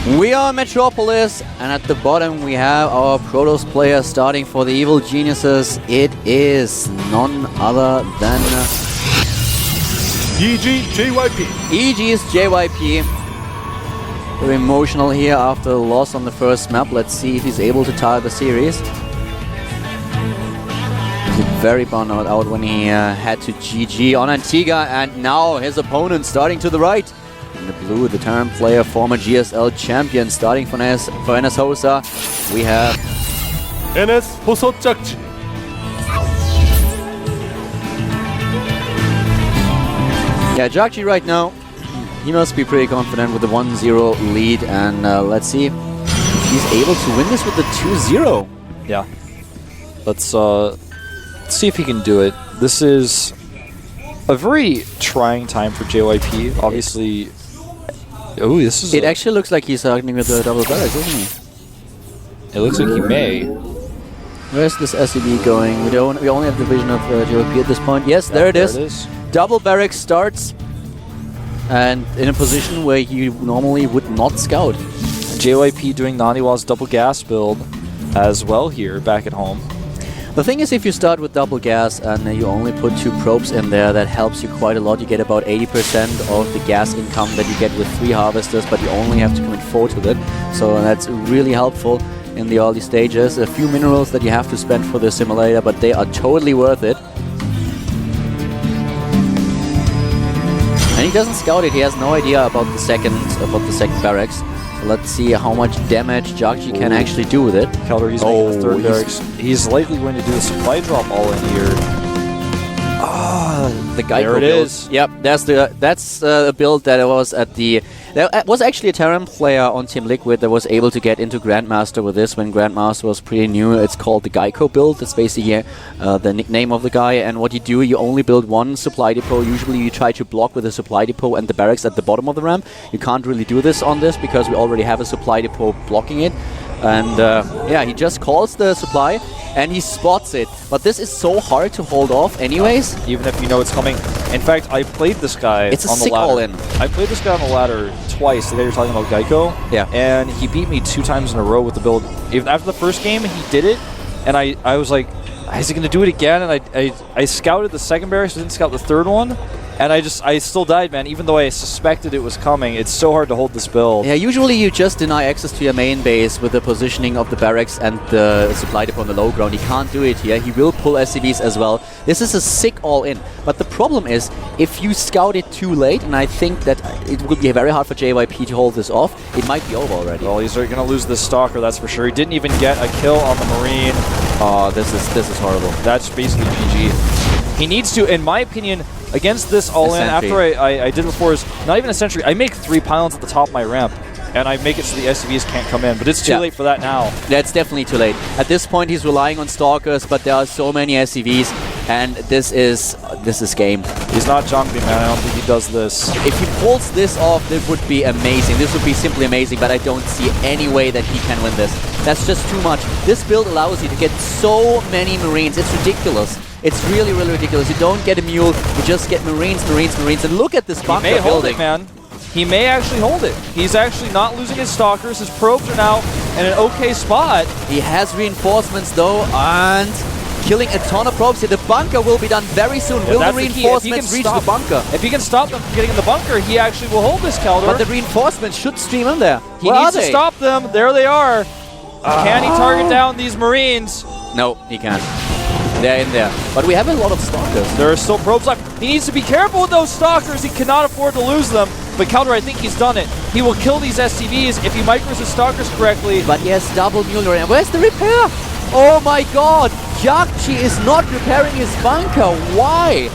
We are Metropolis, and at the bottom we have our Protoss player starting for the Evil Geniuses. It is none other than JYP. EG's JYP. Very emotional here after the loss on the first map. Let's see if he's able to tie the series. He's very bummed out when he had to GG on Antigua, and now his opponent starting to the right. In the blue, the Terran player, former GSL champion, starting for NS Hosa. We have NS jjakji. Yeah, jjakji right now, he must be pretty confident with the 1-0 lead, and let's see if he's able to win this with the 2-0. Yeah. Let's see if he can do it. This is a very trying time for JYP. Obviously, oh, this is. It actually looks like he's starting with the double barracks, doesn't he? It looks like he may. Where's this SEB going? We only have the vision of JYP at this point. Yes, there it is. Double barracks starts, and in a position where you normally would not scout. JYP doing Naniwa's double gas build as well here back at home. The thing is, if you start with double gas and you only put 2 probes in there, that helps you quite a lot. You get about 80% of the gas income that you get with 3 harvesters, but you only have to commit 4 to it. So that's really helpful in the early stages. A few minerals that you have to spend for the simulator, but they are totally worth it. And he doesn't scout it. He has no idea about the second barracks. Let's see how much damage jjakji can actually do with it. Keldor, he's making the third barracks. He's likely going to do a supply drop all in here. The Geico there it build. is. Yep, that's a build that was at the. There was actually a Terran player on Team Liquid that was able to get into Grandmaster with this when Grandmaster was pretty new. It's called the Geico build. It's basically the nickname of the guy. And what you do, you only build 1 supply depot. Usually you try to block with a supply depot and the barracks at the bottom of the ramp. You can't really do this on this because we already have a supply depot blocking it. And yeah, he just calls the supply and he spots it. But this is so hard to hold off anyways. Even if you know it's coming. In fact, I played this guy it's on the ladder. all-in. I played this guy on the ladder twice. The guy you're talking about, Geico. Yeah. And he beat me 2 times in a row with the build. Even after the first game, he did it. And I was like, is he going to do it again? And I scouted the second barracks, didn't scout the third one. And I still died, man, even though I suspected it was coming. It's so hard to hold this build. Yeah, usually you just deny access to your main base with the positioning of the barracks and the supply depot on the low ground. He can't do it here. He will pull SCVs as well. This is a sick all-in. But the problem is, if you scout it too late, and I think that it would be very hard for JYP to hold this off, it might be over already. Well, he's going to lose this Stalker, that's for sure. He didn't even get a kill on the Marine. Oh, this is horrible. That's basically GG. He needs to, in my opinion, against this all-in, after I did before, is not even a sentry. I make 3 pylons at the top of my ramp, and I make it so the SCVs can't come in. But it's too late for that now. That's definitely too late. At this point, he's relying on Stalkers, but there are so many SCVs, and this is game. He's not Jongbi, man. I don't think he does this. If he pulls this off, it would be amazing. This would be simply amazing, but I don't see any way that he can win this. That's just too much. This build allows you to get so many Marines. It's ridiculous. It's really, really ridiculous. You don't get a mule, you just get Marines. And look at this bunker building. He may hold building. it, man. He may actually hold it. He's actually not losing his Stalkers. His probes are now in an okay spot. He has reinforcements though, and killing a ton of probes here. The bunker will be done very soon. Will the reinforcements reach the bunker? If he can stop them from getting in the bunker, he actually will hold this, Keldor. But the reinforcements should stream in there. He needs to stop them. There they are. Can he target down these Marines? No, he can't. They're in there. But we have a lot of Stalkers. There are still probes left. He needs to be careful with those Stalkers. He cannot afford to lose them. But Keldor, I think he's done it. He will kill these SCVs if he micros his Stalkers correctly. But he has double mule. And where's the repair? Oh my god! jjakji is not repairing his bunker. Why?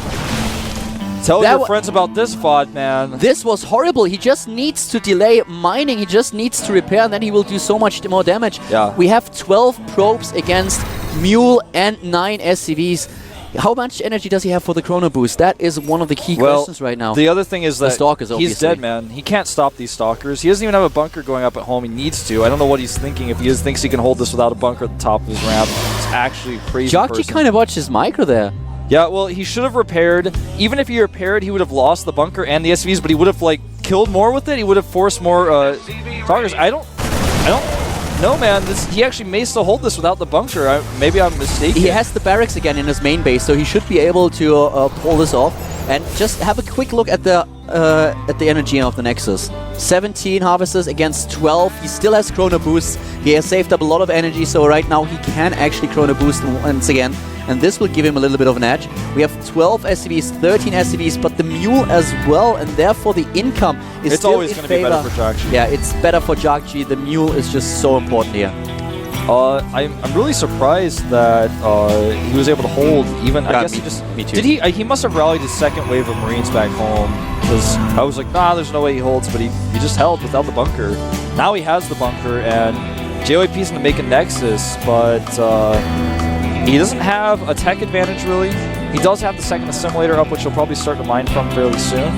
Tell your friends about this VOD, man. This was horrible. He just needs to delay mining. He just needs to repair, and then he will do so much more damage. Yeah. We have 12 probes against Mule and 9 SCVs. How much energy does he have for the Chrono Boost? That is one of the key questions right now. The other thing is that Stalkers, he's dead, man. He can't stop these Stalkers. He doesn't even have a bunker going up at home. He needs to. I don't know what he's thinking. If he thinks he can hold this without a bunker at the top of his ramp, it's actually crazy. jjakji kind of watched his micro there. Yeah, well, he should have repaired. Even if he repaired, he would have lost the bunker and the SCVs, but he would have, like, killed more with it. He would have forced more targets. I don't know, man. He actually may still hold this without the bunker. Maybe I'm mistaken. He has the barracks again in his main base, so he should be able to pull this off. And just have a quick look at the energy of the Nexus. 17 harvesters against 12. He still has chrono boosts. He has saved up a lot of energy, so right now he can actually chrono boost once again. And this will give him a little bit of an edge. We have 12 SCVs, 13 SCVs, but the Mule as well, and therefore the income is it's still always going to be better for jjakji. Yeah, it's better for jjakji. The Mule is just so important here. I'm really surprised that he was able to hold even. I guess me too. Did he? He must have rallied his second wave of Marines back home. Because I was like, nah, there's no way he holds, but he just held without the bunker. Now he has the bunker, and JYP is going to make a Nexus, but he doesn't have a tech advantage really. He does have the second assimilator up, which he'll probably start to mine from fairly soon.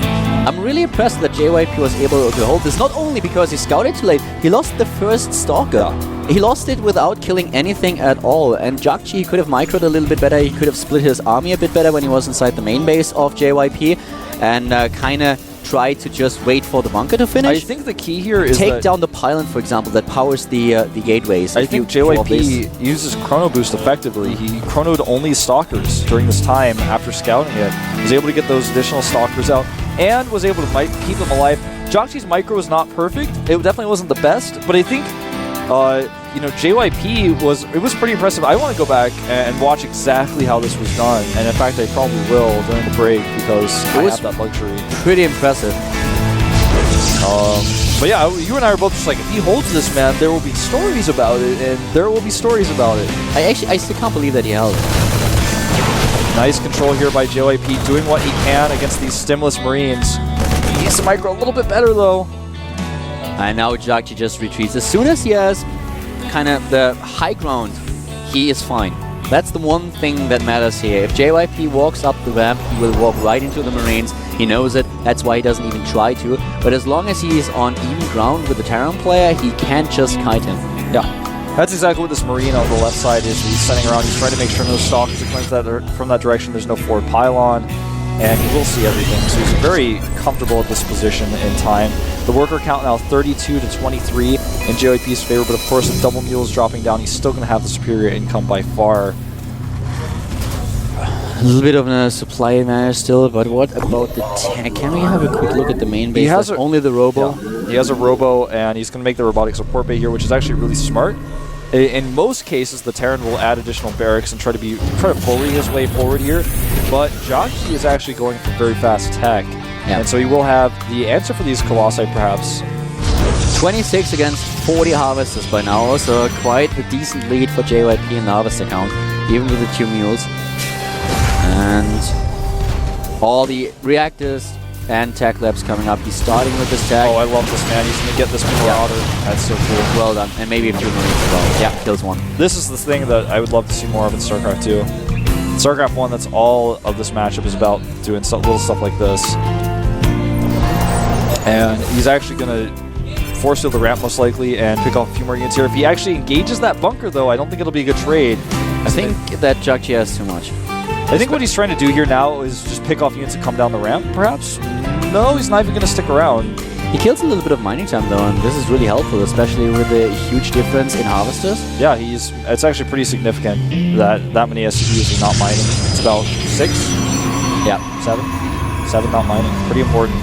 I'm really impressed that JYP was able to hold this, not only because he scouted too late, he lost the first Stalker. Yeah. He lost it without killing anything at all, and jjakji could have microed a little bit better, he could have split his army a bit better when he was inside the main base of JYP, and kind of tried to just wait for the bunker to finish. I think the key here is take down the pylon, for example, that powers the gateways. I think JYP uses chrono boost effectively. He chronoed only stalkers during this time after scouting it. He was able to get those additional stalkers out and was able to keep them alive. jjakji's micro was not perfect. It definitely wasn't the best, but I think JYP was pretty impressive. I want to go back and watch exactly how this was done, and in fact I probably will during the break because I have that luxury. Pretty impressive. But yeah, you and I are both just like, if he holds this, man, there will be stories about it, and there will be stories about it. I still can't believe that he held it. Nice control here by JYP, doing what he can against these stimulus Marines. He needs to micro a little bit better though. And now jjakji just retreats. As soon as he has kind of the high ground, he is fine. That's the one thing that matters here. If JYP walks up the ramp, he will walk right into the Marines. He knows it. That's why he doesn't even try to. But as long as he is on even ground with the Terran player, he can't just kite him. Yeah. That's exactly what this Marine on the left side is. He's sending around. He's trying to make sure no stalkers are coming from that direction. There's no forward pylon. And he will see everything. So he's very comfortable at this position in time. The worker count now 32 to 23 in JYP's favor, but of course if double mule is dropping down, he's still going to have the superior income by far. A little bit of a supply advantage still, but what about the tank? Can we have a quick look at the main base? He has only the robo. Yeah. He has a robo, and he's going to make the robotic support bay here, which is actually really smart. In most cases, the Terran will add additional barracks and try to bully his way forward here, but jjakji is actually going for very fast tech, and so he will have the answer for these Colossi, perhaps. 26 against 40 harvesters by now, so quite a decent lead for JYP in the harvester count, even with the 2 mules. And all the reactors and tech labs coming up. He's starting with this tech. Oh, I love this, man. He's going to get this Marauder. That's so cool. Well done. And maybe a few Marines as well. Yeah, kills one. This is the thing that I would love to see more of in StarCraft II. StarCraft 1, that's all of this matchup is about, doing little stuff like this. And he's actually going to force field the ramp most likely and pick off a few more units here. If he actually engages that bunker, though, I don't think it'll be a good trade. I think that jjakji has too much. I think what he's trying to do here now is just pick off units and come down the ramp, perhaps? No, he's not even going to stick around. He kills a little bit of mining time, though, and this is really helpful, especially with the huge difference in harvesters. Yeah, it's actually pretty significant that many SCVs are not mining. It's about 6? Yeah. 7 not mining. Pretty important.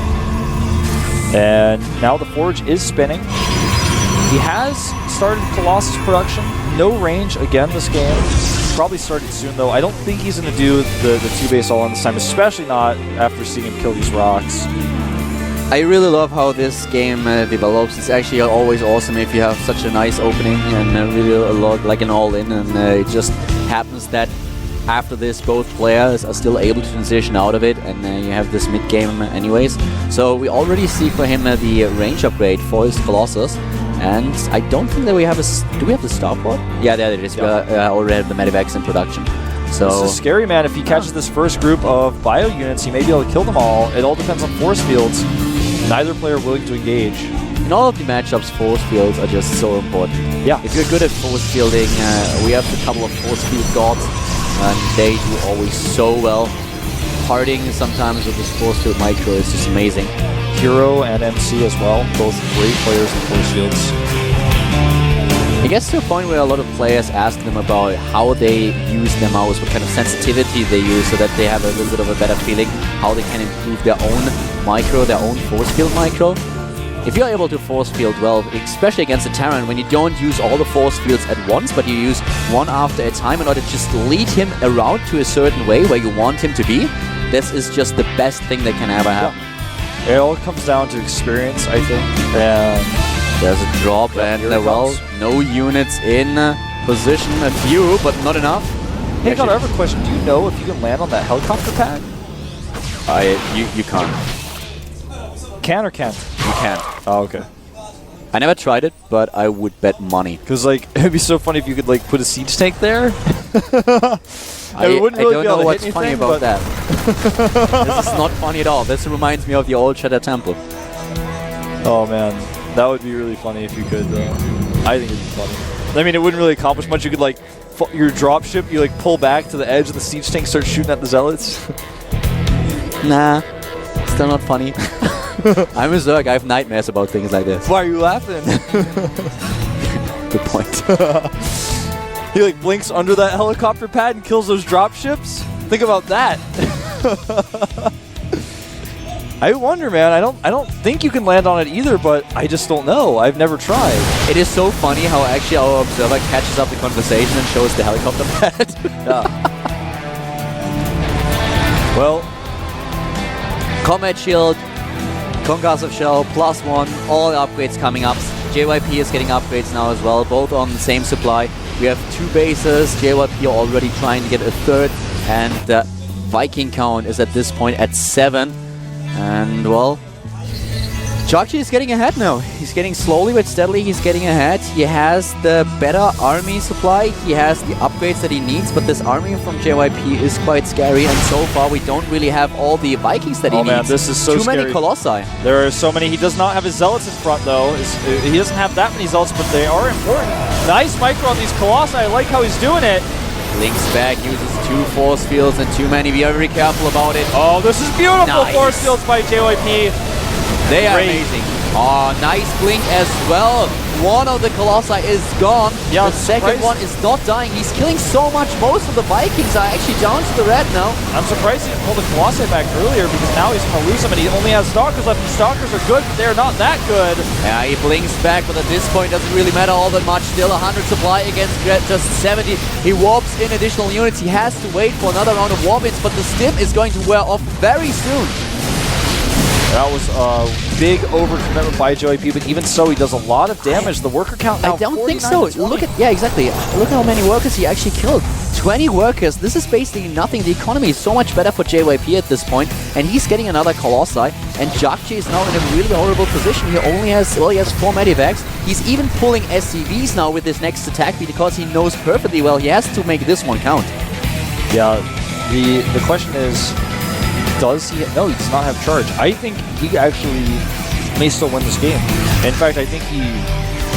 And now the Forge is spinning. He has started Colossus production. No range again this game. Probably started soon, though. I don't think he's going to do the 2-base all in this time, especially not after seeing him kill these rocks. I really love how this game develops. It's actually always awesome if you have such a nice opening and really a lot like an all-in, and it just happens that after this both players are still able to transition out of it, and you have this mid-game anyways. So we already see for him the range upgrade for his Colossus. And I don't think that we have a... Do we have the starport? Yeah, there it is. Yeah. We already have the medivacs in production. So this is scary, man. If he catches this first group of bio units, he may be able to kill them all. It all depends on force fields. Neither player willing to engage. In all of the matchups, force fields are just so important. Yeah. If you're good at force fielding, we have a couple of force field gods, and they do always so well. parting sometimes with this force field micro is just amazing. Hero and MC as well, both great players in force fields. It gets to a point where a lot of players ask them about how they use their mouse, what kind of sensitivity they use, so that they have a little bit of a better feeling how they can improve their own micro, their own force field micro. If you're able to force field well, especially against a Terran, when you don't use all the force fields at once, but you use one after a time in order to just lead him around to a certain way where you want him to be, this is just the best thing that can ever happen. Yeah. It all comes down to experience, I think. And there's a drop, and well, no units in position. A few, but not enough. Hey, I have a question. Do you know if you can land on that helicopter pad? You can't. Can or can't? You can't. Oh, okay. I never tried it, but I would bet money. Because, like, it'd be so funny if you could, like, put a siege tank there. I don't know what's funny about that. This is not funny at all. This reminds me of the old Shadow Temple. Oh, man. That would be really funny if you could, I think it'd be funny. I mean, it wouldn't really accomplish much. You could, like, your dropship, you, like, pull back to the edge of the siege tank, start shooting at the zealots. Nah. Still not funny. I'm a Zerg. I have nightmares about things like this. Why are you laughing? Good point. He like blinks under that helicopter pad and kills those dropships. Think about that. I wonder, man. I don't think you can land on it either, but I just don't know. I've never tried. It is so funny how actually our observer catches up the conversation and shows the helicopter pad. Yeah. Well, Combat Shield, Concussive Shell, +1, all upgrades coming up. JYP is getting upgrades now as well, both on the same supply. We have 2 bases, JYP already trying to get a 3rd, and the Viking count is at this point at 7. And well, jjakji is getting ahead now. He's getting slowly but steadily, he's getting ahead. He has the better army supply, he has the upgrades that he needs, but this army from JYP is quite scary, and so far we don't really have all the Vikings that he needs. Oh man, this is so scary. Too many Colossi. There are so many. He does not have his zealots in front though. He doesn't have that many zealots, but they are important. Nice micro on these Colossi. I like how he's doing it. Links back, uses 2 force fields and too many. Be very careful about it. Oh, this is beautiful. Nice. Force fields by JYP. They are Great. amazing. Oh, nice blink as well. One of the Colossi is gone. Yeah, the second one is not dying. He's killing so much. Most of the Vikings are actually down to the red now. I'm surprised he didn't pull the Colossi back earlier because now he's going to lose them and he only has Stalkers left. And Stalkers are good, but they're not that good. Yeah, he blinks back, but at this point doesn't really matter all that much. Still 100 supply against just 70. He warps in additional units. He has to wait for another round of warp-ins, but the stim is going to wear off very soon. That was a big overcommitment by JYP, but even so, he does a lot of damage. The worker count now I don't think so. Look at, yeah, exactly. Look how many workers he actually killed. 20 workers. This is basically nothing. The economy is so much better for JYP at this point, and he's getting another Colossi. And jjakji is now in a really horrible position. He only has, well, he has 4 medivacs. He's even pulling SCVs now with his next attack because he knows perfectly well he has to make this one count. Yeah, the question is, does he? No, he does not have charge. I think he actually may still win this game. In fact, I think he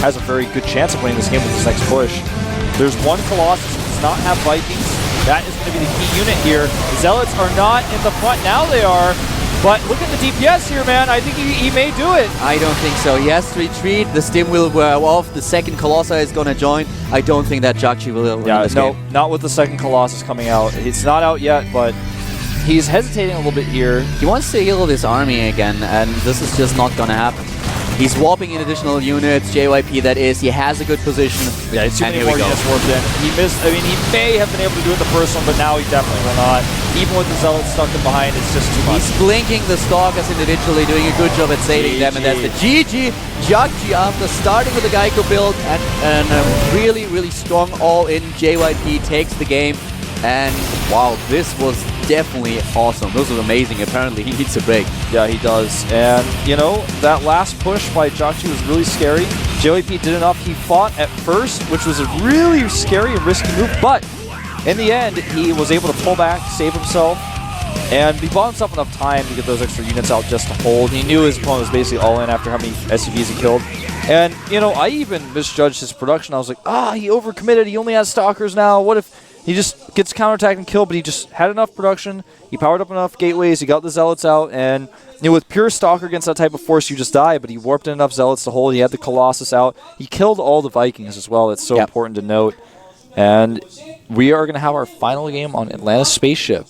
has a very good chance of winning this game with this next push. There's one Colossus who does not have Vikings. That is going to be the key unit here. The Zealots are not in the front. Now they are. But look at the DPS here, man. I think he may do it. I don't think so. He has to retreat. The stim will wear off. The second Colossi is going to join. I don't think that jjakji will win this game. No, not with the second Colossus coming out. It's not out yet, but he's hesitating a little bit here. He wants to heal this army again, and this is just not gonna happen. He's warping in additional units, JYP that is. He has a good position. Yeah, it's too many more units warped in. He missed, I mean, he may have been able to do it the first one, but now he definitely will not. Even with the Zealots stuck in behind, it's just too much. He's blinking the Stalkers individually, doing a good job at saving them, and that's the GG. jjakji after starting with the Geico build and a really, really strong all-in. JYP takes the game. And wow, this was definitely awesome. This was amazing. Apparently he needs a break. Yeah, he does. And, you know, that last push by jjakji was really scary. JYP did enough. He fought at first, which was a really scary and risky move. But in the end, he was able to pull back, save himself. And he bought himself enough time to get those extra units out just to hold. He knew his opponent was basically all in after how many SCVs he killed. And, you know, I even misjudged his production. I was like, he overcommitted. He only has Stalkers now. What if He just gets counterattacked and killed, but he just had enough production. He powered up enough gateways. He got the Zealots out, and with pure Stalker against that type of force, you just die. But he warped in enough Zealots to hold. He had the Colossus out. He killed all the Vikings as well. That's so important to note. And we are going to have our final game on Atlantis Spaceship.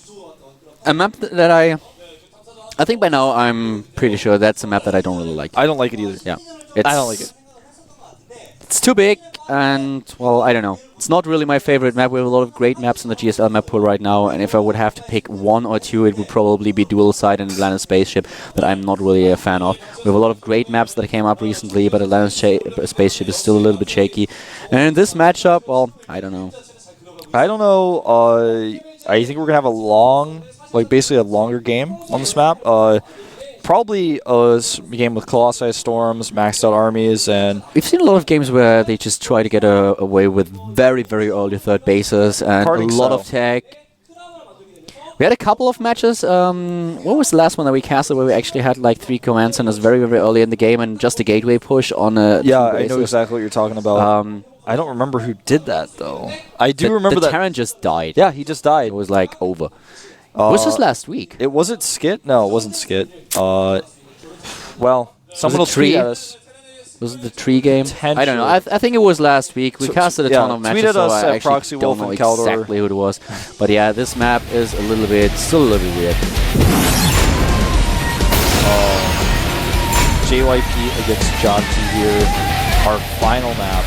A map that I think by now I'm pretty sure that's a map that I don't really like. I don't like it either. Yeah, I don't like it. It's too big, and, well, I don't know. It's not really my favorite map. We have a lot of great maps in the GSL map pool right now, and if I would have to pick one or two, it would probably be Dual Side and Atlantis Spaceship that I'm not really a fan of. We have a lot of great maps that came up recently, but Atlantis Spaceship is still a little bit shaky. And in this matchup, well, I don't know. I don't know. I think we're going to have a long, basically a longer game on this map. Probably a game with Colossi Storms, maxed out armies, and we've seen a lot of games where they just try to get away with very, very early third bases and a lot of tech. We had a couple of matches. What was the last one that we casted where we actually had like 3 command centers very, very early in the game and just a gateway push on a I know exactly what you're talking about. I don't remember who did that though. I do remember that Terran just died. Yeah, he just died. It was like over. Was this last week? It wasn't Skit? No, it wasn't Skit. Well, someone will tweet at us. Was it the tree game? I don't know. I think it was last week. We casted a ton of matches, tweeted us so I at Proxy actually don't Wolf know and Caldor. exactly who it was. But yeah, this map is still a little bit weird. JYP against jjakji here. Our final map.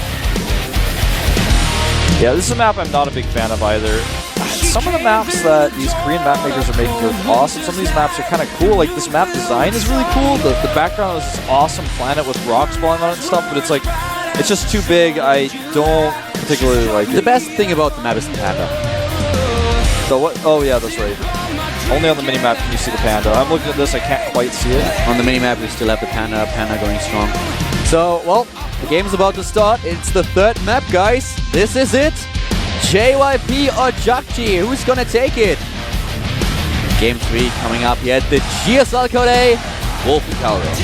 Yeah, this is a map I'm not a big fan of either. Some of the maps that these Korean map makers are making look awesome. Some of these maps are kind of cool. Like, this map design is really cool. The background is this awesome planet with rocks falling on it and stuff, but it's like, it's just too big. I don't particularly like it. The best thing about the map is the panda. So what? Oh, yeah, that's right. Only on the minimap can you see the panda. I'm looking at this, I can't quite see it. On the minimap, we still have the panda going strong. So, well, the game's about to start. It's the third map, guys. This is it. JYP or jjakji, who's gonna take it? Game 3 coming up here at the GSL Code A, Wolf and Caldor.